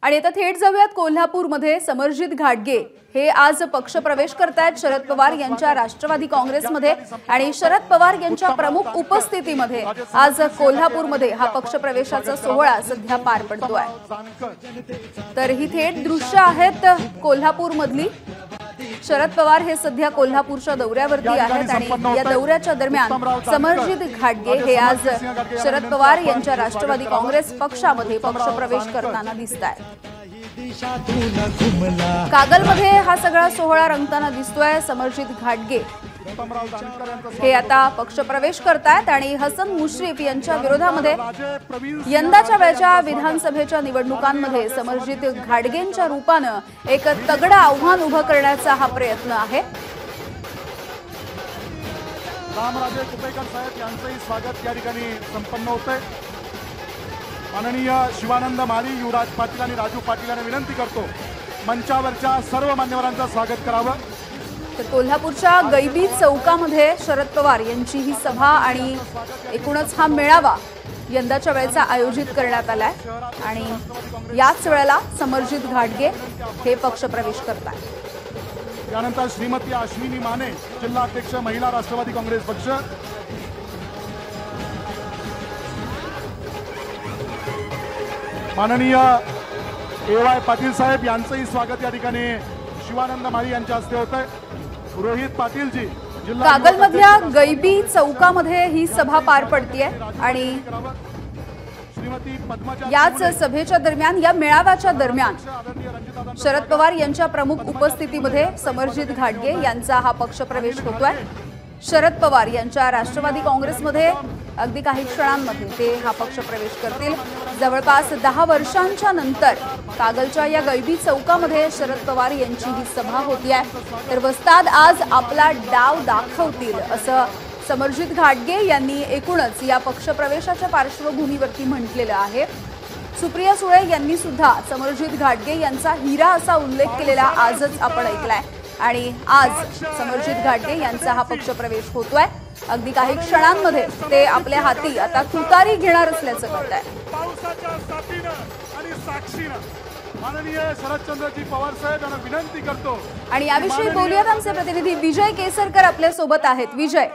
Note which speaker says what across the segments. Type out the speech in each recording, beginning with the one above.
Speaker 1: आणि आता थेट जाऊयात कोल्हापूरमध्ये समरजित घाटगे हे आज पक्षप्रवेश करतायत शरद पवार यांच्या राष्ट्रवादी काँग्रेसमध्ये आणि शरद पवार यांच्या प्रमुख उपस्थितीमध्ये आज कोल्हापूरमध्ये हा पक्षप्रवेशाचा सोहळा सध्या पार पडतोय। तर ही थेट दृश्य आहेत कोल्हापूरमधली। शरद पवार हे सध्या कोल्हापूरच्या दौऱ्यावरती आहेत आणि या दौऱ्याच्या दरम्यान समरजित घाटगे हे आज शरद पवार यांच्या राष्ट्रवादी काँग्रेस पक्षामध्ये पक्षप्रवेश करताना दिसतायत। कागलमध्ये हा सगळा सोहळा रंगताना दिसतोय। समरजित घाटगे हे आता पक्षप्रवेश करतायत आणि हसन मुश्रीफ यांच्या विरोधामध्ये यंदाच्या वेळच्या विधानसभेच्या निवडणुकांमध्ये समरजित घाटगेंच्या रूपाने एक तगडं आव्हान उभं करण्याचा हा प्रयत्न आहे।
Speaker 2: रामराजे कुपेकर साहेब यांचंही स्वागत या ठिकाणी संपन्न होतंय। माननीय शिवानंद माळी, युवराज पाटील आणि राजू पाटील यांना विनंती करतो मंचावरच्या सर्व मान्यवरांचं स्वागत करावं।
Speaker 1: तर कोल्हापूरच्या गैबी चौकामध्ये शरद पवार यांची ही सभा आणि एकूणच हा मेळावा यंदाच्या वेळेचा आयोजित करण्यात आलाय आणि याच वेळेला समरजित घाटगे हे पक्षप्रवेश करतात।
Speaker 2: यानंतर श्रीमती अश्विनी माने, जिल्हा अध्यक्ष महिला राष्ट्रवादी काँग्रेस पक्ष, माननीय ए.वाय. पाटील साहेब यांचंही स्वागत या ठिकाणी शिवानंद माळी यांच्या हस्ते होत आहे। रोहित पाटील जी,
Speaker 1: कागलमधल्या गैबी चौकामध्ये ही सभा पार पडतीये आणि याच सभेच्या दरम्यान, या मेळाव्याच्या दरम्यान शरद पवार यांच्या प्रमुख उपस्थितीमध्ये समरजित घाटगे यांचा हा पक्षप्रवेश होतोय। शरद पवार यांच्या राष्ट्रवादी काँग्रेसमध्ये अगदी काही क्षणांमध्ये ते हा पक्षप्रवेश करतील। जवळपास 10 वर्षांच्या नंतर कागलच्या या गैबी चौकामध्ये शरद पवार यांची ही सभा होतीये। तर वस्ताद आज आपला डाव दाखवतील असं समरजित घाटगे यांनी एकूणच या पक्षप्रवेशाच्या पार्श्वभूमीवरती म्हटलेलं आहे। सुप्रिया सुळे यांनी सुद्धा समरजित घाटगे यांचा हिरा असा उल्लेख केलेला आजच आपण ऐकलाय आणि आज समरजित घाटगे यांचा हा पक्षप्रवेश होतोय। अगदी काही क्षणांमध्ये ते आपल्या हाती आता तुतारी घेणार असल्याचं कळतंय।
Speaker 2: पावसाच्या साथीनं आणि साक्षीनं माननीय शरदचंद्रजी पवार साहेब यांना विनंती करतो
Speaker 1: आणि याविषयी बोलूयात आमचे प्रतिनिधी विजय केसरकर आपल्या सोबत आहेत। विजय,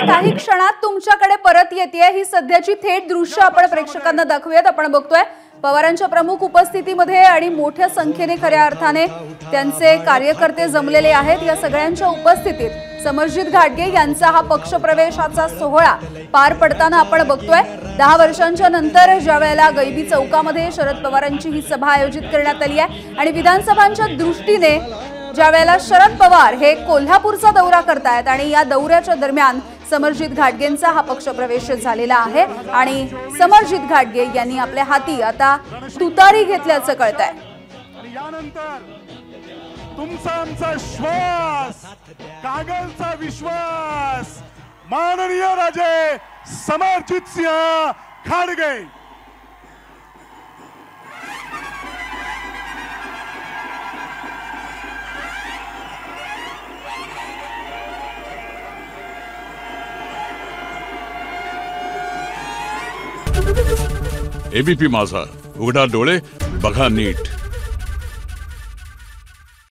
Speaker 1: काही क्षणात तुमच्याकडे परत येते ही सध्याची थेट दृश्य आपण प्रेक्षकांना दाखवूयात। आपण बघतोय पवारांच्या प्रमुख उपस्थितीमध्ये आणि मोठ्या संख्येने खऱ्या अर्थाने त्यांचे कार्यकर्ते जमलेले आहेत। या सगळ्यांच्या उपस्थितीत समरजित घाटगे यांचा हा पक्षप्रवेशाचा सोहळा पार पडताना आपण बघतोय। 10 वर्षांच्या नंतर ज्या वेळेला गैबी चौकामध्ये शरद पवारांची ही सभा आयोजित करण्यात आली आहे आणि विधानसभांच्या दृष्टीने ज्या वेळेला शरद पवार हे कोल्हापूरचा दौरा करतायत आणि या दौऱ्याच्या दरम्यान समरजित घाटगेंचा हा पक्षप्रवेश झालेला आहे आणि समरजित घाटगे यांनी आपल्या हाती आता तुतारी घेतल्याचं कळतंय।
Speaker 2: यानंतर तुमचा आमचा श्वास, कागलचा विश्वास, माननीय राजे समरजित सिंह घाटगे।
Speaker 3: एबीपी माझा, उघडा डोळे बघा नीट।